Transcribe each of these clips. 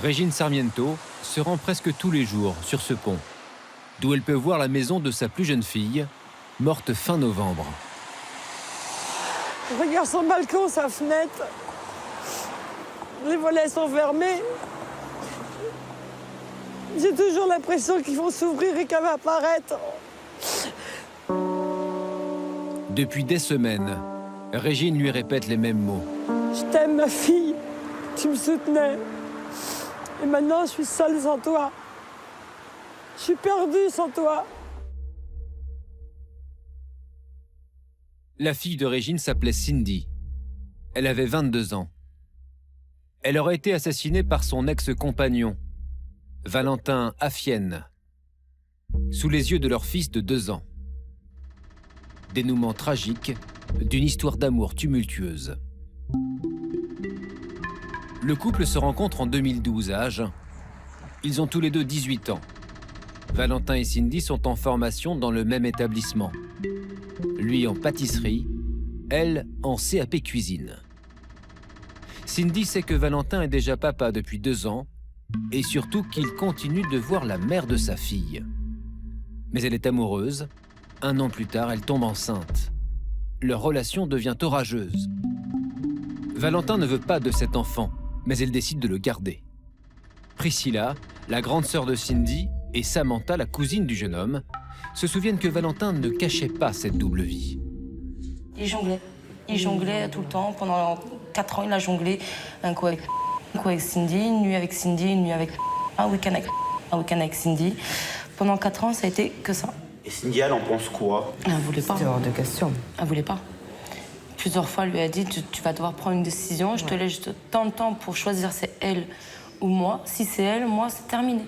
Régine Sarmiento se rend presque tous les jours sur ce pont, d'où elle peut voir la maison de sa plus jeune fille, morte fin novembre. Regarde son balcon, sa fenêtre. Les volets sont fermés. J'ai toujours l'impression qu'ils vont s'ouvrir et qu'elle va apparaître. Depuis des semaines, Régine lui répète les mêmes mots. Je t'aime, ma fille. Tu me soutenais. Et maintenant, je suis seule sans toi. Je suis perdue sans toi. La fille de Régine s'appelait Cindy. Elle avait 22 ans. Elle aurait été assassinée par son ex-compagnon, Valentin Affienne, sous les yeux de leur fils de 2 ans. Dénouement tragique d'une histoire d'amour tumultueuse. Le couple se rencontre en 2012 à Agen. Ils ont tous les deux 18 ans. Valentin et Cindy sont en formation dans le même établissement. Lui en pâtisserie, elle en CAP cuisine. Cindy sait que Valentin est déjà papa depuis 2 ans et surtout qu'il continue de voir la mère de sa fille. Mais elle est amoureuse. 1 an plus tard, elle tombe enceinte. Leur relation devient orageuse. Valentin ne veut pas de cet enfant, mais elle décide de le garder. Priscilla, la grande sœur de Cindy, et Samantha, la cousine du jeune homme, se souviennent que Valentin ne cachait pas cette double vie. Il jonglait. Il jonglait tout le temps. Pendant 4 ans, il a jonglé un coup avec Cindy, une nuit avec Cindy, une nuit avec un week-end avec Cindy. Pendant 4 ans, ça a été que ça. Et Cindy, elle en pense quoi? Elle voulait pas. C'était hors de question. Elle voulait pas. Plusieurs fois, elle lui a dit, tu vas devoir prendre une décision, je te laisse juste tant de temps pour choisir c'est elle ou moi. Si c'est elle, moi, c'est terminé.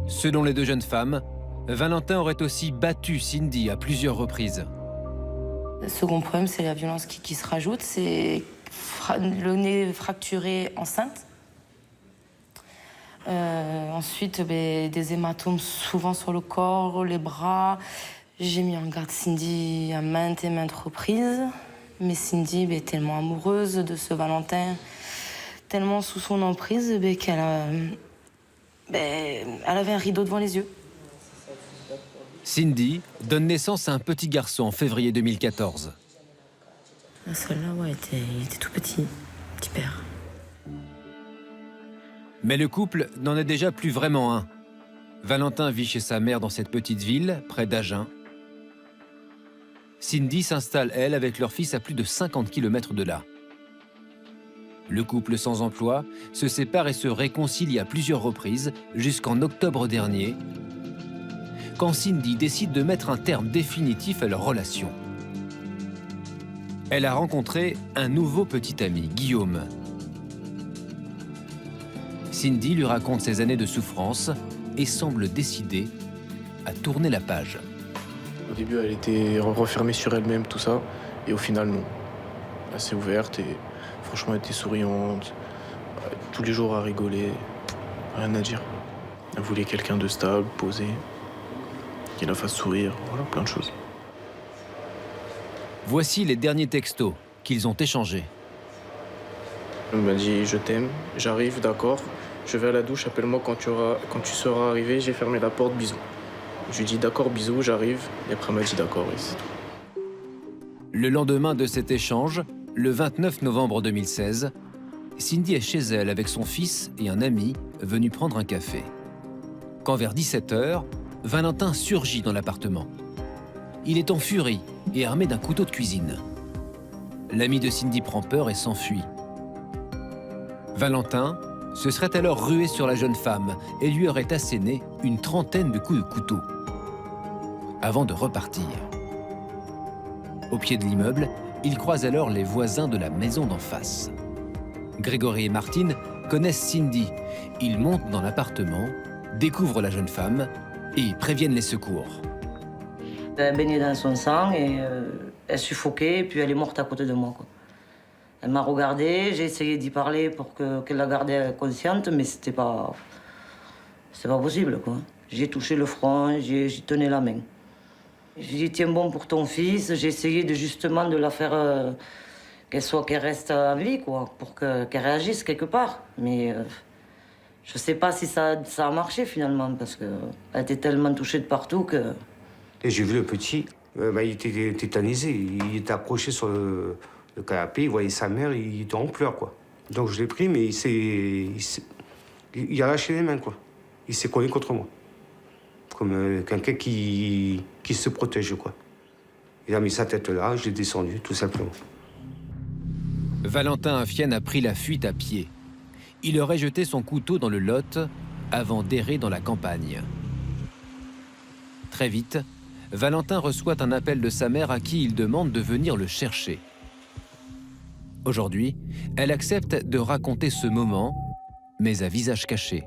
Selon les 2 jeunes femmes, Valentin aurait aussi battu Cindy à plusieurs reprises. Le second problème, c'est la violence qui se rajoute. C'est le nez fracturé enceinte. Ensuite, des hématomes souvent sur le corps, les bras. J'ai mis en garde Cindy à maintes et maintes reprises. Mais Cindy est tellement amoureuse de ce Valentin, tellement sous son emprise, qu'elle elle avait un rideau devant les yeux. Cindy donne naissance à un petit garçon en février 2014. Celui-là, il était tout petit père. Mais le couple n'en est déjà plus vraiment un. Valentin vit chez sa mère dans cette petite ville, près d'Agen. Cindy s'installe, elle, avec leur fils à plus de 50 km de là. Le couple sans emploi se sépare et se réconcilie à plusieurs reprises jusqu'en octobre dernier, quand Cindy décide de mettre un terme définitif à leur relation. Elle a rencontré un nouveau petit ami, Guillaume. Cindy lui raconte ses années de souffrance et semble décidée à tourner la page. Au début, elle était refermée sur elle-même, tout ça, et au final, non. Elle s'est ouverte et franchement, elle était souriante, tous les jours à rigoler, rien à dire. Elle voulait quelqu'un de stable, posé, qui la fasse sourire, voilà, plein de choses. Voici les derniers textos qu'ils ont échangés. Elle m'a dit « je t'aime, j'arrive, d'accord, je vais à la douche, appelle-moi quand tu seras arrivé, j'ai fermé la porte, bisous ». Je lui ai dit « d'accord, bisous, j'arrive », et après elle m'a dit « d'accord », et c'est tout. Le lendemain de cet échange, le 29 novembre 2016, Cindy est chez elle avec son fils et un ami venu prendre un café. Quand vers 17 h, Valentin surgit dans l'appartement. Il est en furie et armé d'un couteau de cuisine. L'ami de Cindy prend peur et s'enfuit. Valentin se serait alors rué sur la jeune femme et lui aurait asséné une trentaine de coups de couteau, avant de repartir. Au pied de l'immeuble, il croise alors les voisins de la maison d'en face. Grégory et Martine connaissent Cindy. Ils montent dans l'appartement, découvrent la jeune femme et préviennent les secours. Elle baignait dans son sang et elle suffoquait et puis elle est morte à côté de moi, quoi. Elle m'a regardée, j'ai essayé d'y parler pour qu'elle la gardait consciente, mais c'était pas possible, quoi. J'ai touché le front, j'y tenais la main. J'ai dit, tiens bon pour ton fils. J'ai essayé justement de la faire, qu'elle reste en vie, quoi, pour qu'elle réagisse quelque part. Mais je sais pas si ça a marché finalement, parce qu'elle était tellement touchée de partout que... Et j'ai vu le petit, il était tétanisé, il était accroché sur le canapé, il voyait sa mère, il était en pleurs, quoi. Donc je l'ai pris, mais il a lâché les mains, quoi. Il s'est collé contre moi. Comme quelqu'un qui se protège, quoi. Il a mis sa tête là, je l'ai descendu, tout simplement. Valentin Affienne a pris la fuite à pied. Il aurait jeté son couteau dans le Lot avant d'errer dans la campagne. Très vite, Valentin reçoit un appel de sa mère à qui il demande de venir le chercher. Aujourd'hui, elle accepte de raconter ce moment, mais à visage caché.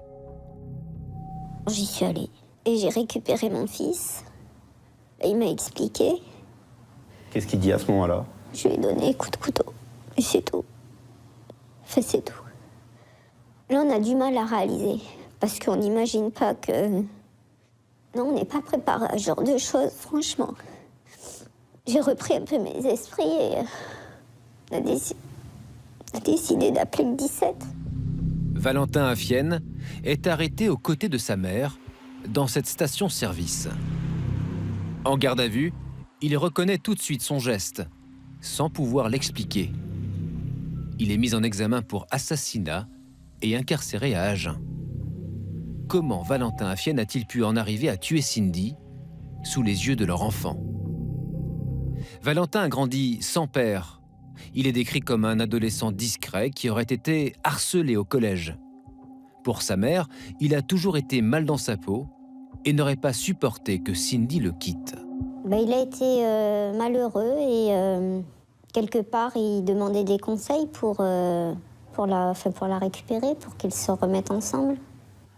J'y suis allée et j'ai récupéré mon fils. Et il m'a expliqué. Qu'est-ce qu'il dit à ce moment-là? Je lui ai donné un coup de couteau. Et c'est tout. Enfin, c'est tout. Là, on a du mal à réaliser. Parce qu'on n'imagine pas que... Non, on n'est pas préparé à ce genre de choses, franchement. J'ai repris un peu mes esprits et on a décidé d'appeler le 17. Valentin Affienne est arrêté aux côtés de sa mère dans cette station-service. En garde à vue, il reconnaît tout de suite son geste, sans pouvoir l'expliquer. Il est mis en examen pour assassinat et incarcéré à Agen. Comment Valentin Affienne a-t-il pu en arriver à tuer Cindy sous les yeux de leur enfant? Valentin a grandi sans père. Il est décrit comme un adolescent discret qui aurait été harcelé au collège. Pour sa mère, il a toujours été mal dans sa peau et n'aurait pas supporté que Cindy le quitte. Il a été malheureux et quelque part, il demandait des conseils pour la récupérer, pour qu'ils se remettent ensemble.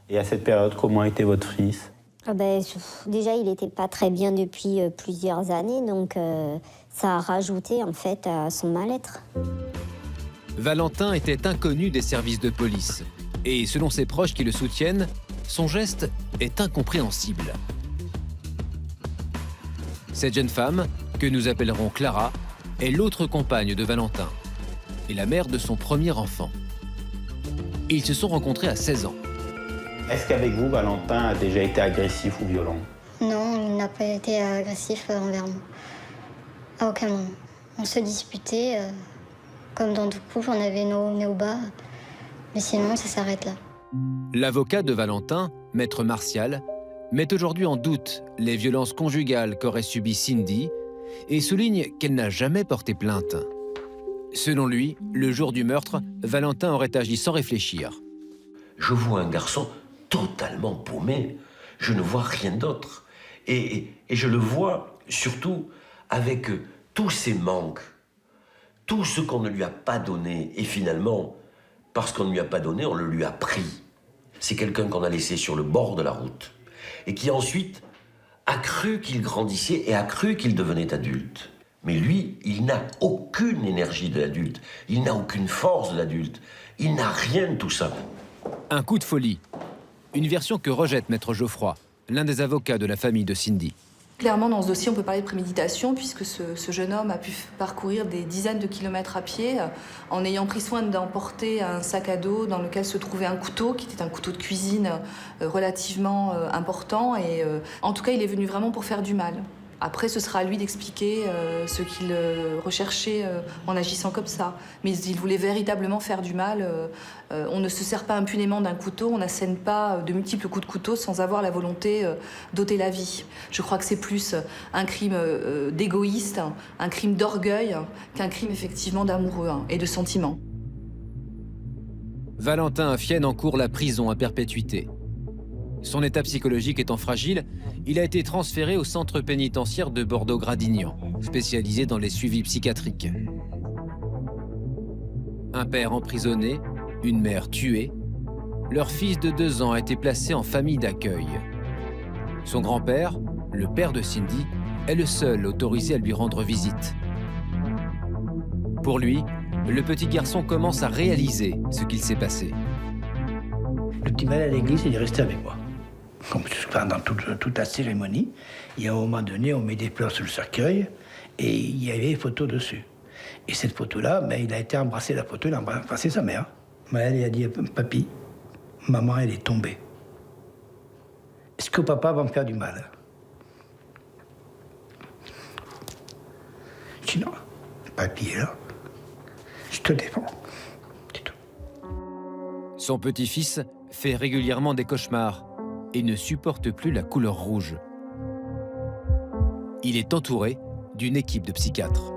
Et à cette période, comment était votre fils? Déjà, il n'était pas très bien depuis plusieurs années, donc ça a rajouté en fait à son mal-être. Valentin était inconnu des services de police. Et selon ses proches qui le soutiennent, son geste est incompréhensible. Cette jeune femme, que nous appellerons Clara, est l'autre compagne de Valentin et la mère de son premier enfant. Ils se sont rencontrés à 16 ans. Est-ce qu'avec vous, Valentin a déjà été agressif ou violent? Non, il n'a pas été agressif envers moi. À aucun moment. On se disputait, comme dans tout couple, on avait nos hauts, nos bas. Mais sinon, ça s'arrête là. L'avocat de Valentin, maître Martial, met aujourd'hui en doute les violences conjugales qu'aurait subies Cindy et souligne qu'elle n'a jamais porté plainte. Selon lui, le jour du meurtre, Valentin aurait agi sans réfléchir. Je vois un garçon totalement paumé. Je ne vois rien d'autre. Et je le vois surtout avec tous ses manques, tout ce qu'on ne lui a pas donné. Et finalement, parce qu'on ne lui a pas donné, on le lui a pris. C'est quelqu'un qu'on a laissé sur le bord de la route et qui ensuite a cru qu'il grandissait et a cru qu'il devenait adulte. Mais lui, il n'a aucune énergie de l'adulte, il n'a aucune force de l'adulte, il n'a rien de tout ça. Un coup de folie. Une version que rejette Maître Geoffroy, l'un des avocats de la famille de Cindy. Clairement, dans ce dossier, on peut parler de préméditation, puisque ce jeune homme a pu parcourir des dizaines de kilomètres à pied, en ayant pris soin d'emporter un sac à dos dans lequel se trouvait un couteau, qui était un couteau de cuisine relativement important. Et en tout cas, il est venu vraiment pour faire du mal. Après, ce sera à lui d'expliquer ce qu'il recherchait en agissant comme ça. Mais il voulait véritablement faire du mal. On ne se sert pas impunément d'un couteau, on n'assène pas de multiples coups de couteau sans avoir la volonté d'ôter la vie. Je crois que c'est plus un crime d'égoïste, un crime d'orgueil, qu'un crime effectivement d'amoureux et de sentiment. Valentin Affienne encourt la prison à perpétuité. Son état psychologique étant fragile, il a été transféré au centre pénitentiaire de Bordeaux-Gradignan, spécialisé dans les suivis psychiatriques. Un père emprisonné, une mère tuée, leur fils de 2 ans a été placé en famille d'accueil. Son grand-père, le père de Cindy, est le seul autorisé à lui rendre visite. Pour lui, le petit garçon commence à réaliser ce qu'il s'est passé. Le petit mal à l'église, il est resté avec moi. comme pendant toute la cérémonie. Et à un moment donné, on met des fleurs sur le cercueil et il y avait une photo dessus. Et cette photo-là, ben, il a été embrassé la photo, il a embrassé sa mère. Mais elle a dit, papy, maman, elle est tombée. Est-ce que papa va me faire du mal? Je dis non, papy est là, je te défends. Son petit-fils fait régulièrement des cauchemars et ne supporte plus la couleur rouge. Il est entouré d'une équipe de psychiatres.